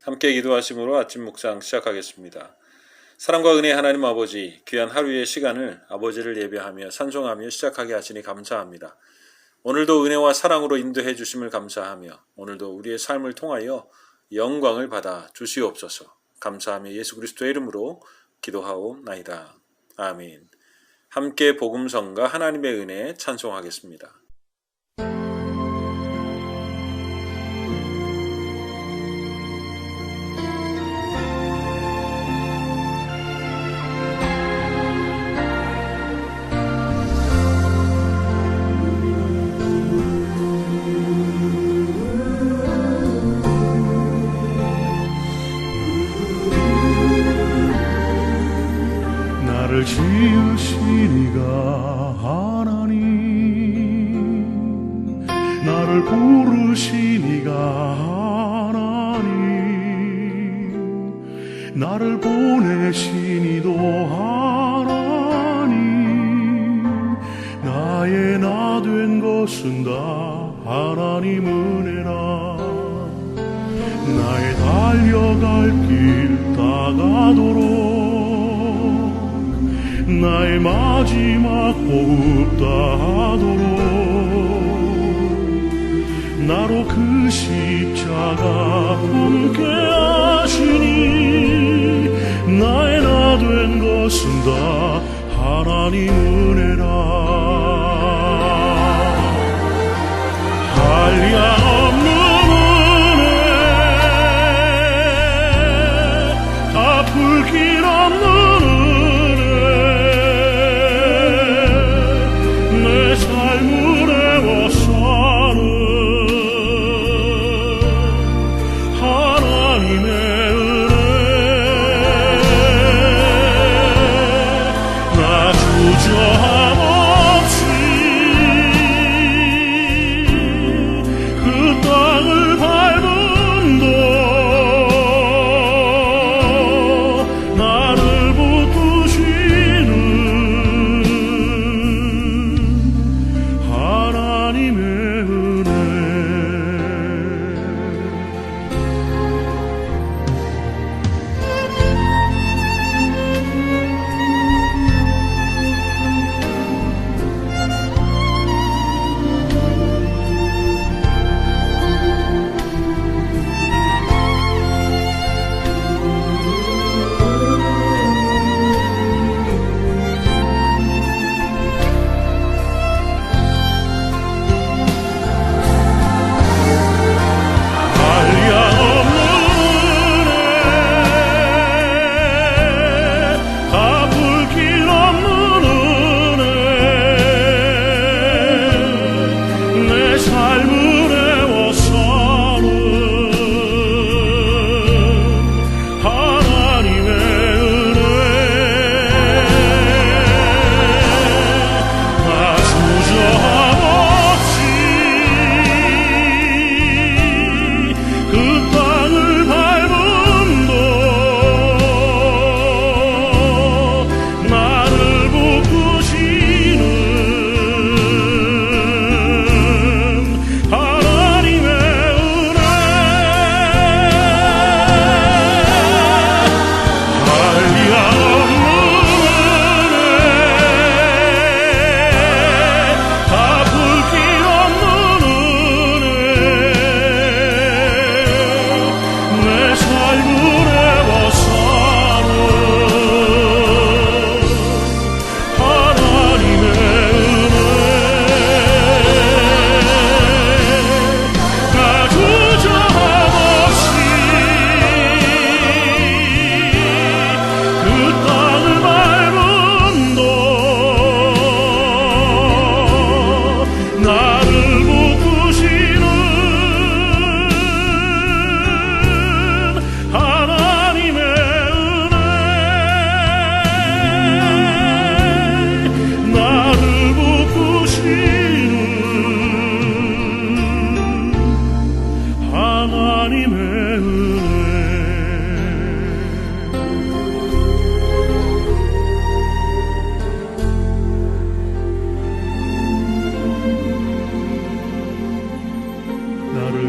함께 기도하심으로 아침 묵상 시작하겠습니다. 사랑과 은혜 하나님 아버지, 귀한 하루의 시간을 아버지를 예배하며 찬송하며 시작하게 하시니 감사합니다. 오늘도 은혜와 사랑으로 인도해 주심을 감사하며 오늘도 우리의 삶을 통하여 영광을 받아 주시옵소서. 감사하며 예수 그리스도의 이름으로 기도하옵나이다. 아멘. 함께 복음성과 하나님의 은혜 찬송하겠습니다. 나를 지으신 이가 하나님, 나를 부르신 이가 하나님, 나를 보내신 이도 하나님, 나의 나 된 것은 다 하나님 은혜라. 나의 달려갈 길 다가도록 나의 마지막 호흡 다하도록 나로 그 십자가 함께 하시니 나의 나 된 것은 다 하나님 은혜라. 한량없는 은혜, 갚을 길 없는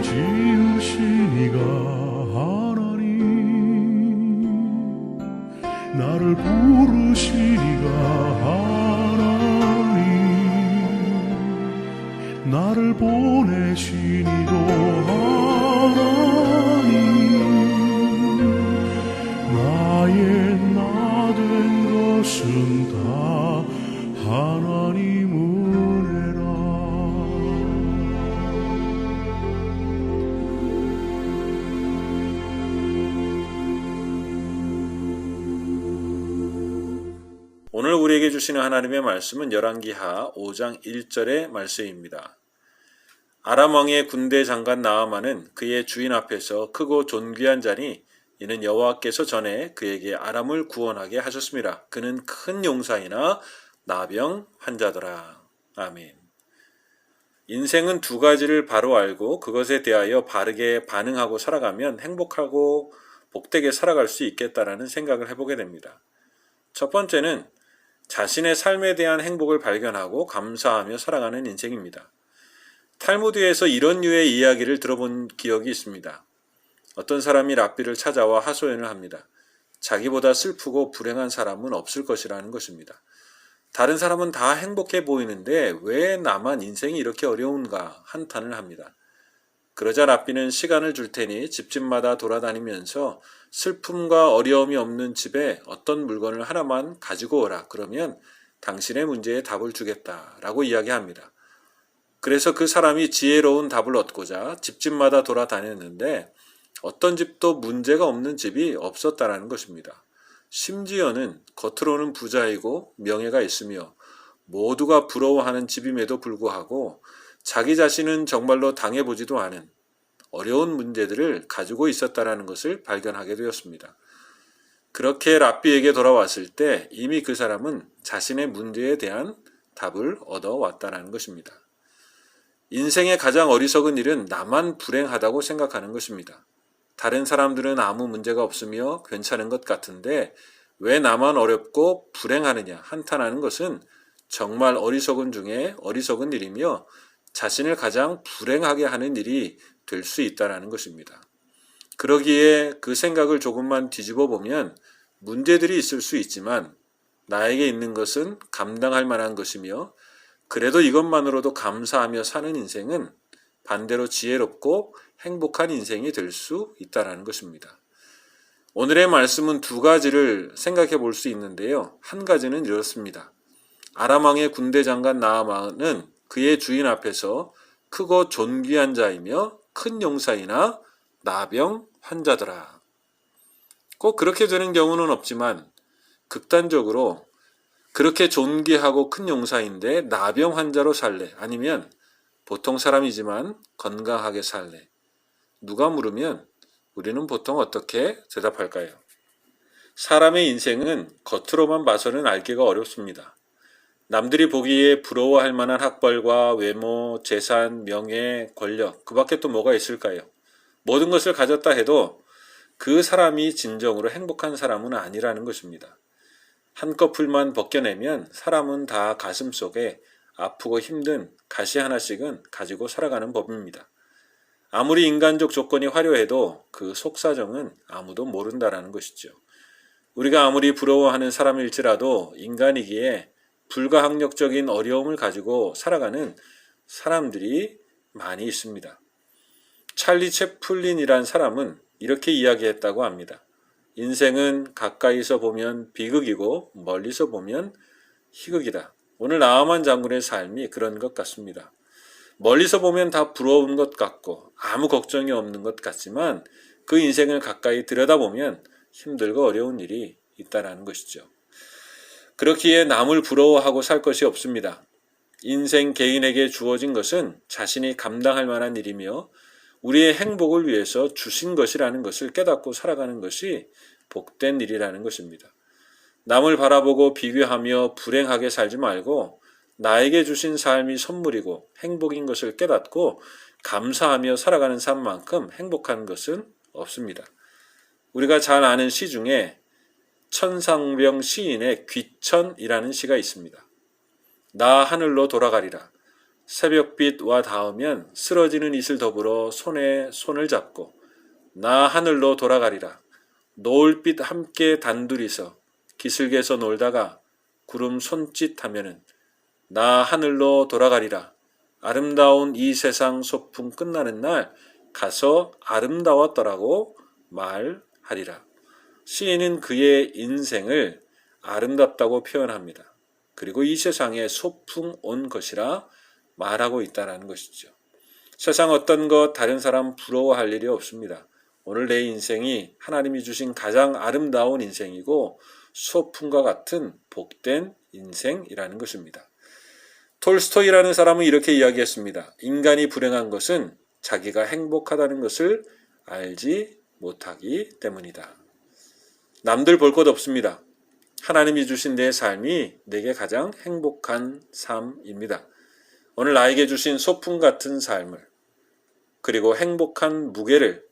지으신 이가 하나님, 나를 부르시니가 하나님 나를 보내시니도 하나님 나의 나 된 것은 다 하나님 은혜라. 오늘 우리에게 주시는 하나님의 말씀은 열왕기하 5장 1절의 말씀입니다. 아람 왕의 군대 장관 나아만은 그의 주인 앞에서 크고 존귀한 자니 이는 여호와께서 전에 그에게 아람을 구원하게 하셨습니다. 그는 큰 용사이나 나병 환자더라. 아멘. 인생은 두 가지를 바로 알고 그것에 대하여 바르게 반응하고 살아가면 행복하고 복되게 살아갈 수 있겠다라는 생각을 해보게 됩니다. 첫 번째는 자신의 삶에 대한 행복을 발견하고 감사하며 살아가는 인생입니다. 탈무드에서 이런 류의 이야기를 들어본 기억이 있습니다. 어떤 사람이 랍비를 찾아와 하소연을 합니다. 자기보다 슬프고 불행한 사람은 없을 것이라는 것입니다. 다른 사람은 다 행복해 보이는데 왜 나만 인생이 이렇게 어려운가 한탄을 합니다. 그러자 랍비는 시간을 줄 테니 집집마다 돌아다니면서 슬픔과 어려움이 없는 집에 어떤 물건을 하나만 가지고 오라. 그러면 당신의 문제에 답을 주겠다라고 이야기합니다. 그래서 그 사람이 지혜로운 답을 얻고자 집집마다 돌아다녔는데 어떤 집도 문제가 없는 집이 없었다라는 것입니다. 심지어는 겉으로는 부자이고 명예가 있으며 모두가 부러워하는 집임에도 불구하고 자기 자신은 정말로 당해보지도 않은 어려운 문제들을 가지고 있었다는 것을 발견하게 되었습니다. 그렇게 랍비에게 돌아왔을 때 이미 그 사람은 자신의 문제에 대한 답을 얻어왔다는 것입니다. 인생의 가장 어리석은 일은 나만 불행하다고 생각하는 것입니다. 다른 사람들은 아무 문제가 없으며 괜찮은 것 같은데 왜 나만 어렵고 불행하느냐 한탄하는 것은 정말 어리석은 중에 어리석은 일이며 자신을 가장 불행하게 하는 일이 될 수 있다는 것입니다. 그러기에 그 생각을 조금만 뒤집어 보면 문제들이 있을 수 있지만 나에게 있는 것은 감당할 만한 것이며 그래도 이것만으로도 감사하며 사는 인생은 반대로 지혜롭고 행복한 인생이 될 수 있다는 것입니다. 오늘의 말씀은 두 가지를 생각해 볼 수 있는데요. 한 가지는 이렇습니다. 아람 왕의 군대 장관 나아만은 그의 주인 앞에서 크고 존귀한 자이며 큰 용사이나 나병 환자더라. 꼭 그렇게 되는 경우는 없지만 극단적으로 그렇게 존귀하고 큰 용사인데 나병 환자로 살래? 아니면 보통 사람이지만 건강하게 살래? 누가 물으면 우리는 보통 어떻게 대답할까요? 사람의 인생은 겉으로만 봐서는 알기가 어렵습니다. 남들이 보기에 부러워할 만한 학벌과 외모, 재산, 명예, 권력, 그 밖에 또 뭐가 있을까요? 모든 것을 가졌다 해도 그 사람이 진정으로 행복한 사람은 아니라는 것입니다. 한꺼풀만 벗겨내면 사람은 다 가슴속에 아프고 힘든 가시 하나씩은 가지고 살아가는 법입니다. 아무리 인간적 조건이 화려해도 그 속사정은 아무도 모른다라는 것이죠. 우리가 아무리 부러워하는 사람일지라도 인간이기에 불가항력적인 어려움을 가지고 살아가는 사람들이 많이 있습니다. 찰리 채플린이란 사람은 이렇게 이야기했다고 합니다. 인생은 가까이서 보면 비극이고 멀리서 보면 희극이다. 오늘 나아만 장군의 삶이 그런 것 같습니다. 멀리서 보면 다 부러운 것 같고 아무 걱정이 없는 것 같지만 그 인생을 가까이 들여다보면 힘들고 어려운 일이 있다는 것이죠. 그렇기에 남을 부러워하고 살 것이 없습니다. 인생 개인에게 주어진 것은 자신이 감당할 만한 일이며 우리의 행복을 위해서 주신 것이라는 것을 깨닫고 살아가는 것이 복된 일이라는 것입니다. 남을 바라보고 비교하며 불행하게 살지 말고 나에게 주신 삶이 선물이고 행복인 것을 깨닫고 감사하며 살아가는 삶만큼 행복한 것은 없습니다. 우리가 잘 아는 시 중에 천상병 시인의 귀천이라는 시가 있습니다. 나 하늘로 돌아가리라. 새벽빛와 닿으면 쓰러지는 이슬 더불어 손에 손을 잡고 나 하늘로 돌아가리라. 노을빛 함께 단둘이서 기슭에서 놀다가 구름 손짓하면은 나 하늘로 돌아가리라. 아름다운 이 세상 소풍 끝나는 날 가서 아름다웠더라고 말하리라. 시인은 그의 인생을 아름답다고 표현합니다. 그리고 이 세상에 소풍 온 것이라 말하고 있다는 것이죠. 세상 어떤 것 다른 사람 부러워할 일이 없습니다. 오늘 내 인생이 하나님이 주신 가장 아름다운 인생이고 소풍과 같은 복된 인생이라는 것입니다. 톨스토이라는 사람은 이렇게 이야기했습니다. 인간이 불행한 것은 자기가 행복하다는 것을 알지 못하기 때문이다. 남들 볼 것 없습니다. 하나님이 주신 내 삶이 내게 가장 행복한 삶입니다. 오늘 나에게 주신 소풍 같은 삶을 그리고 행복한 무게를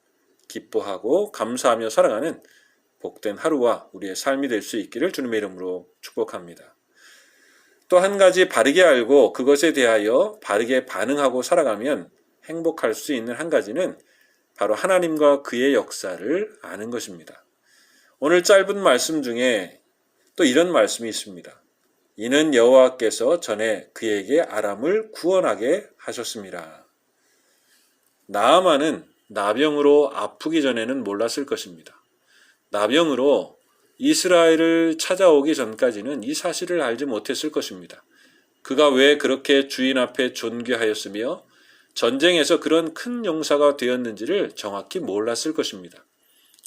기뻐하고 감사하며 살아가는 복된 하루와 우리의 삶이 될 수 있기를 주님의 이름으로 축복합니다. 또 한 가지 바르게 알고 그것에 대하여 바르게 반응하고 살아가면 행복할 수 있는 한 가지는 바로 하나님과 그의 역사를 아는 것입니다. 오늘 짧은 말씀 중에 또 이런 말씀이 있습니다. 이는 여호와께서 전에 그에게 아람을 구원하게 하셨습니다. 나아만은 나병으로 아프기 전에는 몰랐을 것입니다. 나병으로 이스라엘을 찾아오기 전까지는 이 사실을 알지 못했을 것입니다. 그가 왜 그렇게 주인 앞에 존귀하였으며 전쟁에서 그런 큰 용사가 되었는지를 정확히 몰랐을 것입니다.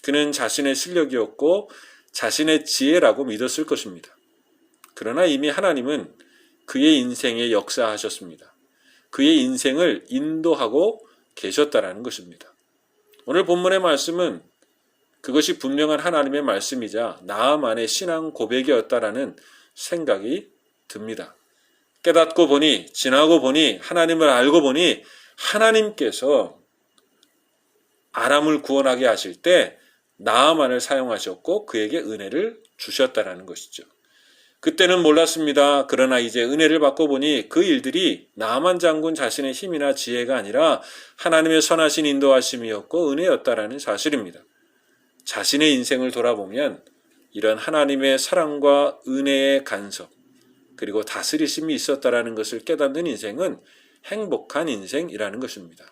그는 자신의 실력이었고 자신의 지혜라고 믿었을 것입니다. 그러나 이미 하나님은 그의 인생에 역사하셨습니다. 그의 인생을 인도하고 계셨다라는 것입니다. 오늘 본문의 말씀은 그것이 분명한 하나님의 말씀이자 나아만의 신앙 고백이었다라는 생각이 듭니다. 깨닫고 보니, 지나고 보니, 하나님을 알고 보니 하나님께서 아람을 구원하게 하실 때 나아만을 사용하셨고 그에게 은혜를 주셨다라는 것이죠. 그때는 몰랐습니다. 그러나 이제 은혜를 받고 보니 그 일들이 나아만 장군 자신의 힘이나 지혜가 아니라 하나님의 선하신 인도하심이었고 은혜였다라는 사실입니다. 자신의 인생을 돌아보면 이런 하나님의 사랑과 은혜의 간섭 그리고 다스리심이 있었다라는 것을 깨닫는 인생은 행복한 인생이라는 것입니다.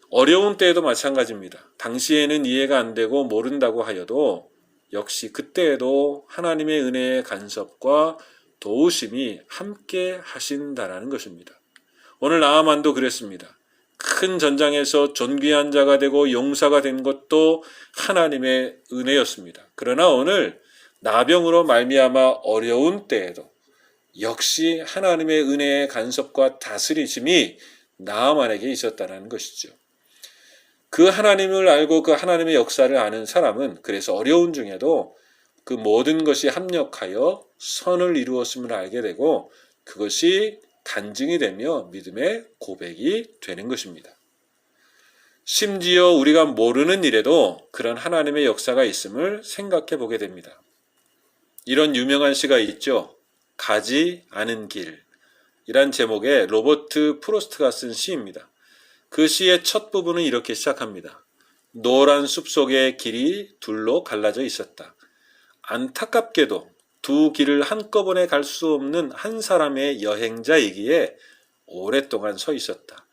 어려운 때에도 마찬가지입니다. 당시에는 이해가 안 되고 모른다고 하여도 역시 그때에도 하나님의 은혜의 간섭과 도우심이 함께 하신다라는 것입니다. 오늘 나아만도 그랬습니다. 큰 전장에서 존귀한 자가 되고 용사가 된 것도 하나님의 은혜였습니다. 그러나 오늘 나병으로 말미암아 어려운 때에도 역시 하나님의 은혜의 간섭과 다스리심이 나아만에게 있었다는 것이죠. 그 하나님을 알고 그 하나님의 역사를 아는 사람은 그래서 어려운 중에도 그 모든 것이 합력하여 선을 이루었음을 알게 되고 그것이 간증이 되며 믿음의 고백이 되는 것입니다. 심지어 우리가 모르는 일에도 그런 하나님의 역사가 있음을 생각해 보게 됩니다. 이런 유명한 시가 있죠. 가지 않은 길 이란 제목의 로버트 프로스트가 쓴 시입니다. 그 시의 첫 부분은 이렇게 시작합니다. 노란 숲속의 길이 둘로 갈라져 있었다. 안타깝게도 두 길을 한꺼번에 갈 수 없는 한 사람의 여행자이기에 오랫동안 서 있었다.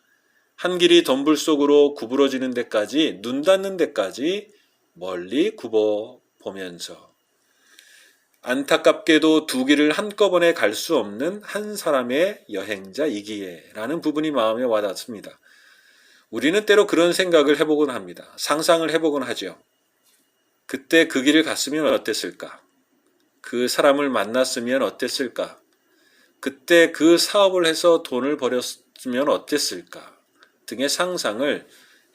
한 길이 덤불 속으로 구부러지는 데까지 눈 닫는 데까지 멀리 굽어 보면서 안타깝게도 두 길을 한꺼번에 갈 수 없는 한 사람의 여행자이기에 라는 부분이 마음에 와닿습니다. 우리는 때로 그런 생각을 해보곤 합니다. 상상을 해보곤 하죠. 그때 그 길을 갔으면 어땠을까? 그 사람을 만났으면 어땠을까? 그때 그 사업을 해서 돈을 벌였으면 어땠을까? 등의 상상을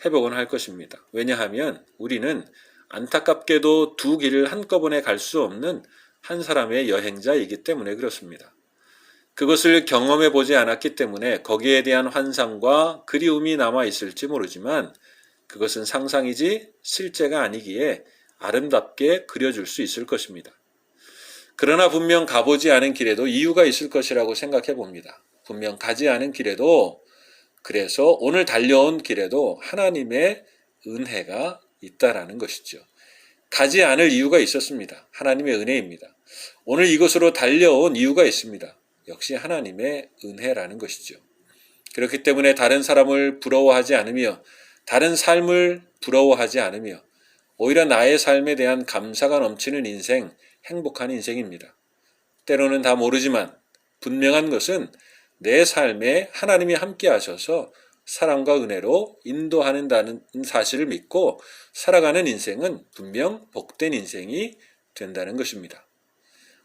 해보곤 할 것입니다. 왜냐하면 우리는 안타깝게도 두 길을 한꺼번에 갈 수 없는 한 사람의 여행자이기 때문에 그렇습니다. 그것을 경험해 보지 않았기 때문에 거기에 대한 환상과 그리움이 남아 있을지 모르지만 그것은 상상이지 실제가 아니기에 아름답게 그려줄 수 있을 것입니다. 그러나 분명 가보지 않은 길에도 이유가 있을 것이라고 생각해 봅니다. 분명 가지 않은 길에도 그래서 오늘 달려온 길에도 하나님의 은혜가 있다라는 것이죠. 가지 않을 이유가 있었습니다. 하나님의 은혜입니다. 오늘 이곳으로 달려온 이유가 있습니다. 역시 하나님의 은혜라는 것이죠. 그렇기 때문에 다른 사람을 부러워하지 않으며 다른 삶을 부러워하지 않으며 오히려 나의 삶에 대한 감사가 넘치는 인생, 행복한 인생입니다. 때로는 다 모르지만 분명한 것은 내 삶에 하나님이 함께 하셔서 사랑과 은혜로 인도하는다는 사실을 믿고 살아가는 인생은 분명 복된 인생이 된다는 것입니다.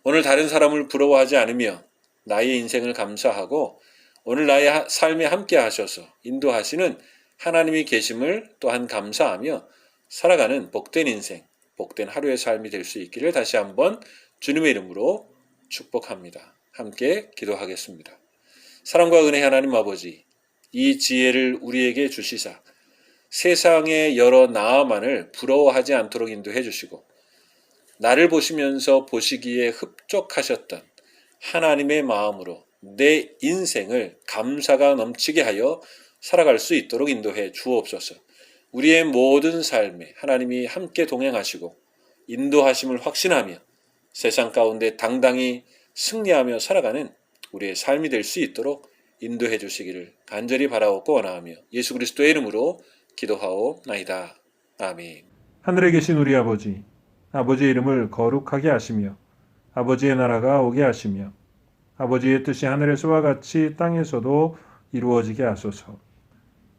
오늘 다른 사람을 부러워하지 않으며 나의 인생을 감사하고 오늘 나의 삶에 함께 하셔서 인도하시는 하나님이 계심을 또한 감사하며 살아가는 복된 인생, 복된 하루의 삶이 될 수 있기를 다시 한번 주님의 이름으로 축복합니다. 함께 기도하겠습니다. 사랑과 은혜 하나님 아버지, 이 지혜를 우리에게 주시사 세상의 여러 나만을 부러워하지 않도록 인도해 주시고 나를 보시면서 보시기에 흡족하셨던 하나님의 마음으로 내 인생을 감사가 넘치게 하여 살아갈 수 있도록 인도해 주옵소서. 우리의 모든 삶에 하나님이 함께 동행하시고 인도하심을 확신하며 세상 가운데 당당히 승리하며 살아가는 우리의 삶이 될 수 있도록 인도해 주시기를 간절히 바라옵고 원하며 예수 그리스도의 이름으로 기도하옵나이다. 아멘. 하늘에 계신 우리 아버지, 아버지의 이름을 거룩하게 하시며 아버지의 나라가 오게 하시며 아버지의 뜻이 하늘에서와 같이 땅에서도 이루어지게 하소서.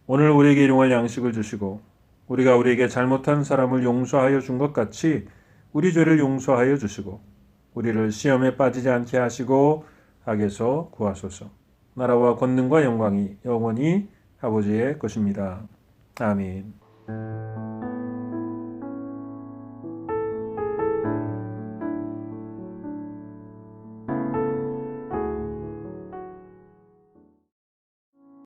오늘 우리에게 일용할 양식을 주시고 우리가 우리에게 잘못한 사람을 용서하여 준 것 같이 우리 죄를 용서하여 주시고 우리를 시험에 빠지지 않게 하시고 악에서 구하소서. 나라와 권능과 영광이 영원히 아버지의 것입니다. 아멘.